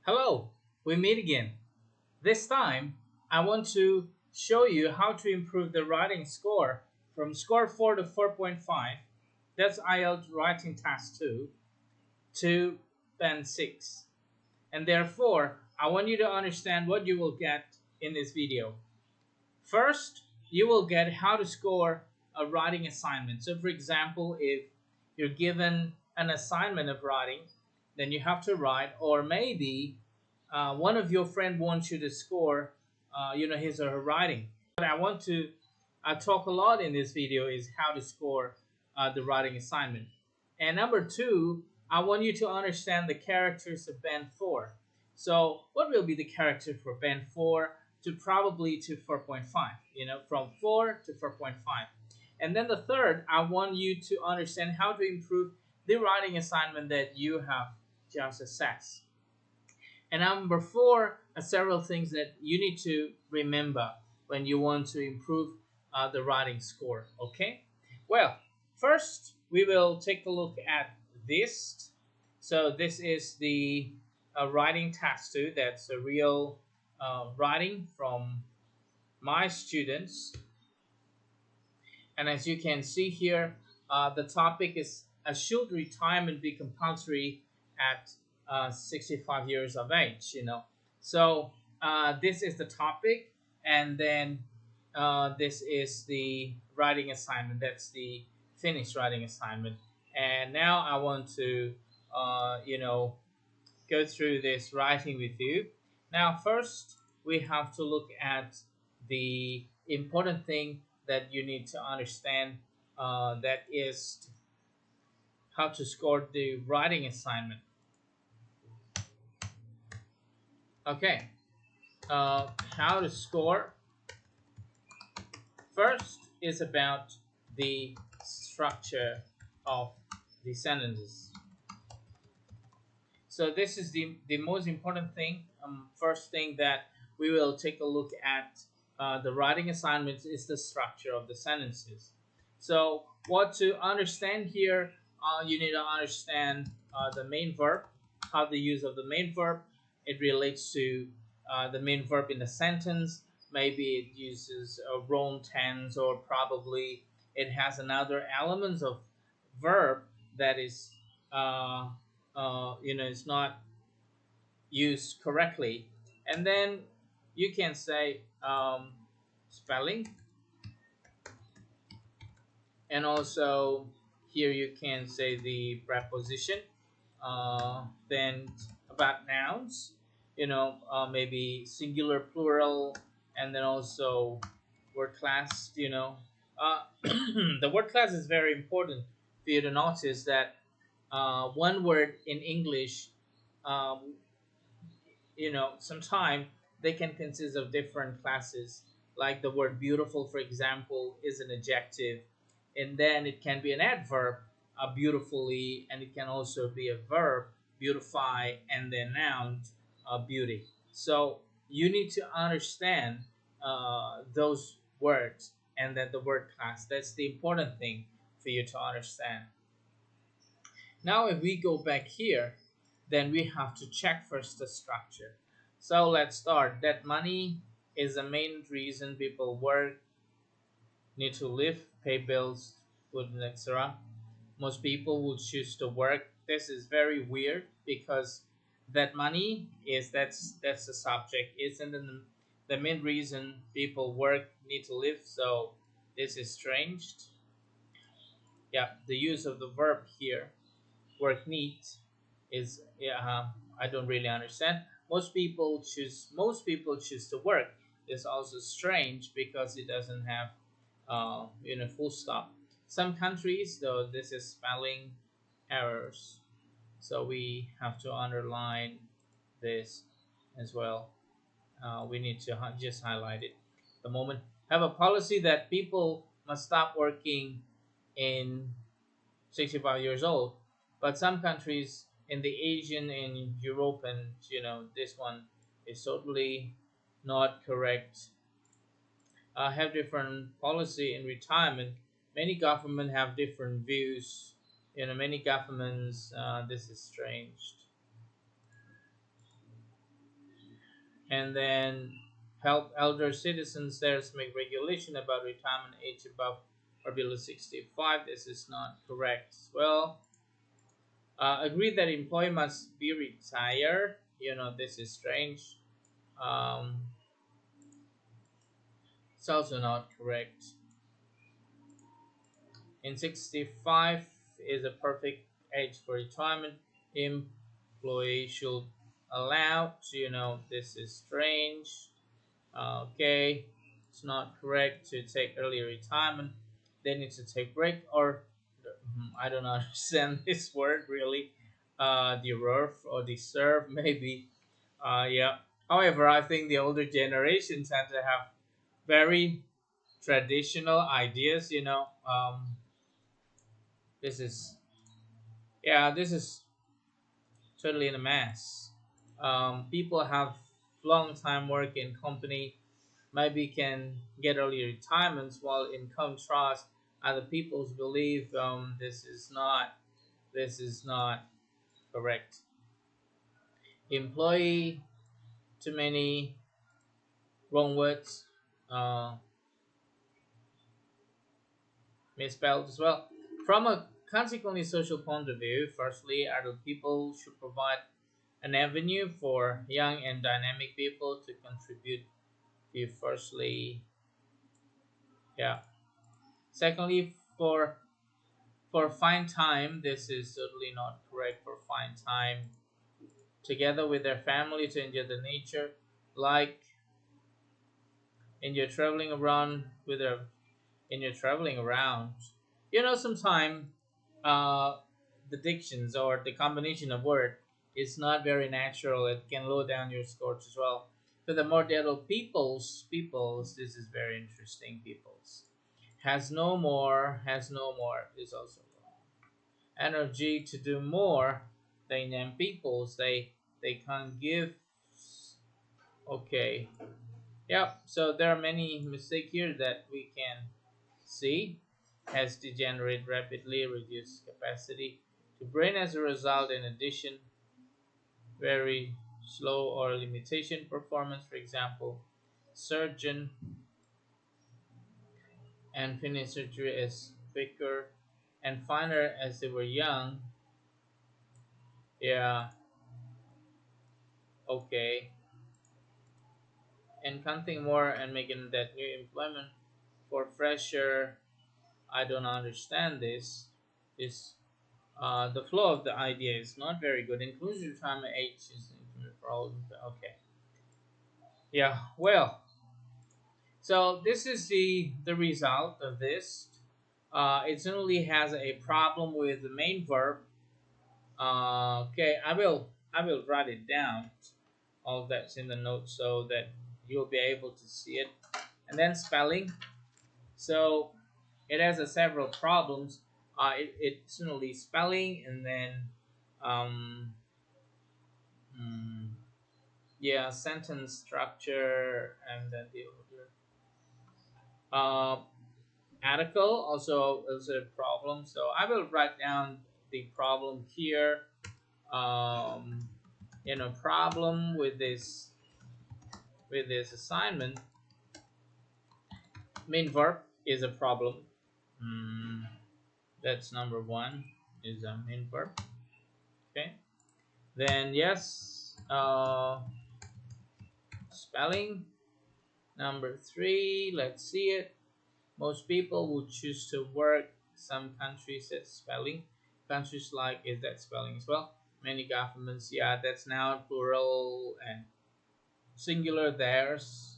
Hello, we meet again. This time, I want to show you how to improve the writing score from score 4 to 4.5, that's IELTS writing task 2, to band 6. And therefore, I want you to understand what you will get in this video. First, you will get how to score a writing assignment. So for example, if you're given an assignment of writing, then you have to write, or maybe one of your friend wants you to score, his or her writing. What I want to talk a lot in this video is how to score the writing assignment. And number two, I want you to understand the characters of band 4. So what will be the character for band 4 to probably to 4.5, from 4 to 4.5. And then the third, I want you to understand how to improve the writing assignment that you have just assessed. And number four are several things that you need to remember when you want to improve the writing score. Okay. Well, first we will take a look at this. So this is the writing task 2. That's a real writing from my students. And as you can see here, the topic is should retirement be compulsory at 65 years of age? So this is the topic, and then this is the writing assignment. That's the finished writing assignment. And now I want to, go through this writing with you. Now, first, we have to look at the important thing that you need to understand, that is how to score the writing assignment. Okay, how to score. First is about the structure of the sentences. So this is the most important thing. First thing that we will take a look at the writing assignments is the structure of the sentences. So what to understand here, you need to understand the main verb, how the use of the main verb. It relates to the main verb in the sentence. Maybe it uses a wrong tense, or probably it has another elements of verb that is it's not used correctly. And then you can say spelling, and also here you can say the preposition. Then about nouns, maybe singular, plural, and then also word class. The word class is very important for you to notice that one word in English, um, sometimes they can consist of different classes. Like the word beautiful, for example, is an adjective, and then it can be an adverb, beautifully, and it can also be a verb, beautify, and then noun, beauty. So you need to understand those words, and then the word class. That's the important thing for you to understand. Now, if we go back here, then we have to check first the structure. So let's start. That money is the main reason people work, need to live, pay bills, food, etc. Most people would choose to work. This is very weird because that money is that's the subject. Isn't the main reason people work, need to live. So this is strange. Yeah, the use of the verb here, work needs, is, yeah, I don't really understand. Most people choose to work. It's also strange because it doesn't have full stop. Some countries, though, this is spelling errors, so we have to underline this as well. We need to just highlight it. The moment have a policy that people must stop working in 65 years old, but some countries in the Asian and European, this one is totally not correct. Have different policy in retirement. Many government have different views. Many governments. This is strange. And then help elder citizens there make regulation about retirement age above or below 65. This is not correct as well. Agree that employee must be retired. This is strange. Um, it's also not correct. In 65 is a perfect age for retirement. Employee should allow. This is strange. Okay, it's not correct to take early retirement. They need to take break or I don't understand this word really. Deserve or deserve maybe. Yeah. However, I think the older generation tend to have very traditional ideas. This is yeah. This is totally in a mess. People have long time work in company maybe can get early retirements, while in contrast other people's believe this is not correct. Employee, too many wrong words, uh, misspelled as well. From a consequently social point of view, firstly, adult people should provide an avenue for young and dynamic people to contribute to firstly, yeah. Secondly, for fine time, this is certainly not correct. For fine time together with their family to enjoy the nature, like enjoy traveling around with their enjoy traveling around. Sometimes uh, the dictions or the combination of word is not very natural. It can lower down your scores as well. For the more adult peoples, this is very interesting. Peoples has no more is also wrong. Energy to do more than them peoples. They can't give. Okay. Yep. So there are many mistakes here that we can see. Has degenerate rapidly, reduced capacity to brain as a result. In addition, very slow or limitation performance. For example, surgeon and finish surgery as quicker and finer as they were young. Yeah. Okay. And counting more and making that new employment for fresher. I don't understand this. This the flow of the idea is not very good. Inclusion time age is a problem. Okay. Yeah. Well, so this is the result of this. It certainly has a problem with the main verb. Okay, I will write it down. All that's in the notes so that you'll be able to see it. And then spelling. So it has a several problems. It's certainly spelling and then um, mm, yeah, sentence structure and then the order. Article also is a problem. So I will write down the problem here. Um, problem with this assignment. Main verb is a problem. Mm, that's number one. Is a main verb. Okay. Then yes, spelling. Number three. Let's see it. Most people would choose to work. Some countries said spelling. Countries like is that spelling as well. Many governments, yeah, that's now plural and singular. Theirs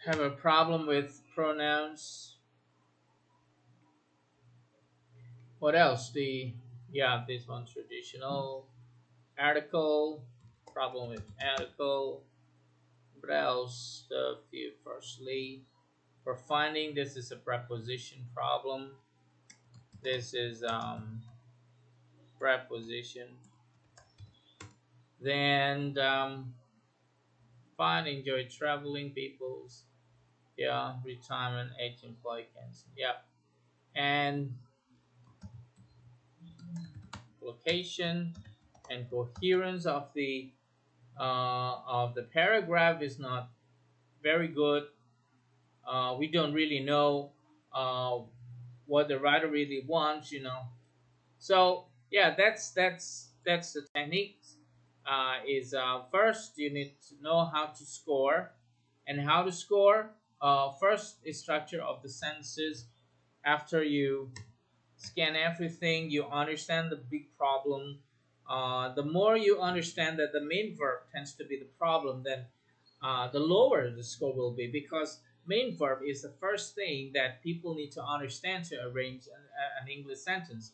have a problem with pronouns. What else? This one traditional article. Problem with article. What else? The few firstly. For finding, this is a preposition problem. This is preposition. Then find, enjoy traveling, people's, yeah, retirement age, employee cancel, yeah, and location and coherence of the paragraph is not very good. We don't really know uh, what the writer really wants, you know. So yeah, that's the technique. Is First you need to know how to score, and how to score. First is structure of the sentences. After you scan everything, you understand the big problem. The more you understand that the main verb tends to be the problem, then the lower the score will be, because main verb is the first thing that people need to understand to arrange an English sentence.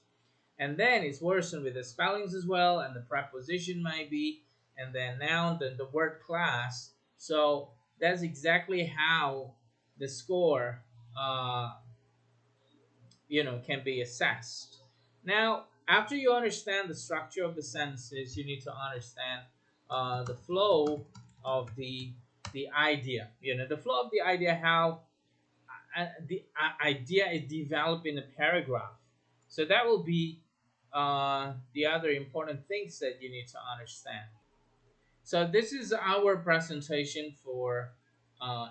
And then it's worsened with the spellings as well, and the preposition might be, and then noun, then the word class. So that's exactly how the score can be assessed. Now, after you understand the structure of the sentences, you need to understand the flow of the idea. The flow of the idea, how the idea is developed in a paragraph. So that will be the other important things that you need to understand. So this is our presentation for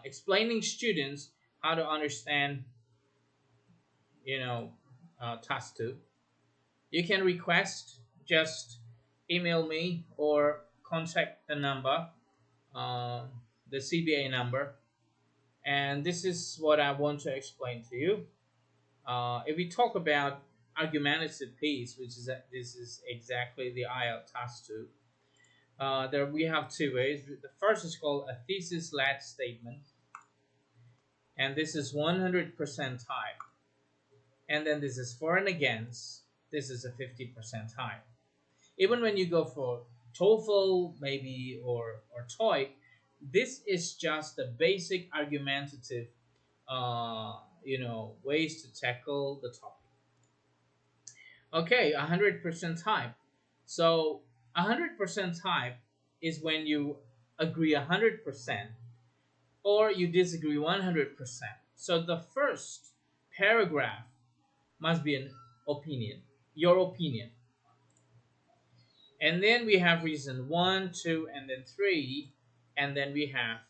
explaining students how to understand, you know, task two. You can request, just email me or contact the number, uh, the CBA number, and this is what I want to explain to you. If we talk about argumentative piece, which is this is exactly the IELTS task two. There we have two ways. The first is called a thesis-led statement, and this is 100% type. And then this is for and against. This is a 50% type. Even when you go for TOEFL maybe or TOEIC, this is just the basic argumentative ways to tackle the topic. Okay, 100% type. So 100% type is when you agree 100% or you disagree 100%. So the first paragraph must be an opinion, your opinion. And then we have reason one, two, and then three. And then we have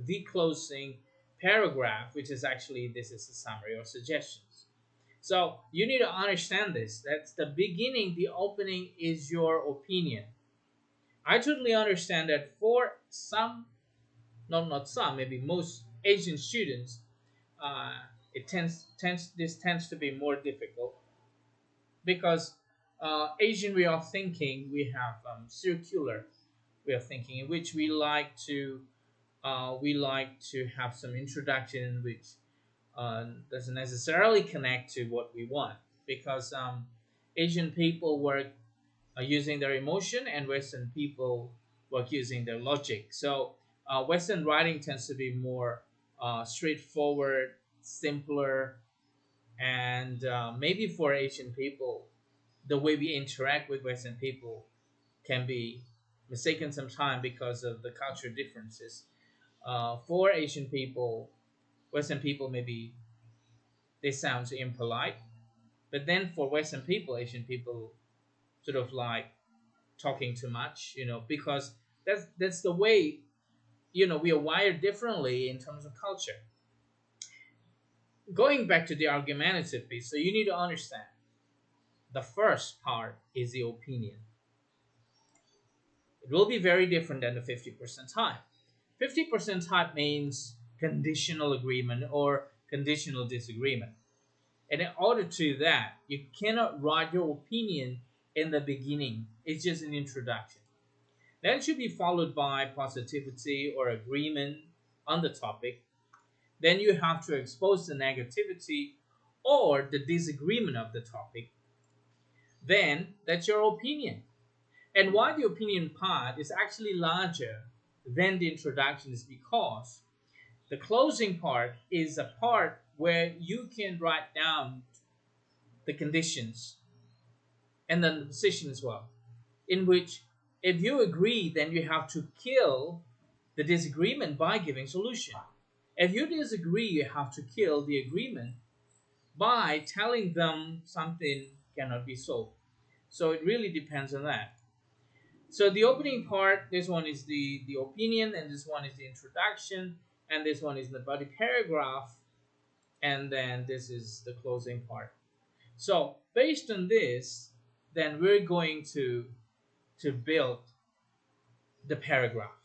the closing paragraph, which is actually, this is a summary or suggestions. So you need to understand this. That's the beginning, the opening is your opinion. I totally understand that for some, not some, maybe most Asian students, it tends to be more difficult because Asian way of thinking, we have circular way of thinking in which we like to have some introduction which doesn't necessarily connect to what we want, because Asian people work using their emotion and Western people work using their logic. So Western writing tends to be more straightforward, simpler, and maybe for Asian people, the way we interact with Western people can be mistaken sometimes because of the culture differences. For Asian people, Western people, maybe they sound impolite, but then for Western people, Asian people sort of like talking too much, because that's the way, we are wired differently in terms of culture. Going back to the argumentative piece, so you need to understand the first part is the opinion. It will be very different than the 50% type. 50% type means conditional agreement or conditional disagreement. And in order to that, you cannot write your opinion in the beginning. It's just an introduction. Then it should be followed by positivity or agreement on the topic. Then you have to expose the negativity or the disagreement of the topic. Then that's your opinion. And why the opinion part is actually larger than the introduction is because the closing part is a part where you can write down the conditions and then the position as well. In which, if you agree, then you have to kill the disagreement by giving solution. If you disagree, you have to kill the agreement by telling them something cannot be solved. So it really depends on that. So the opening part, this one is the opinion, and this one is the introduction, and this one is the body paragraph, and then this is the closing part. So based on this, then we're going to build the paragraph.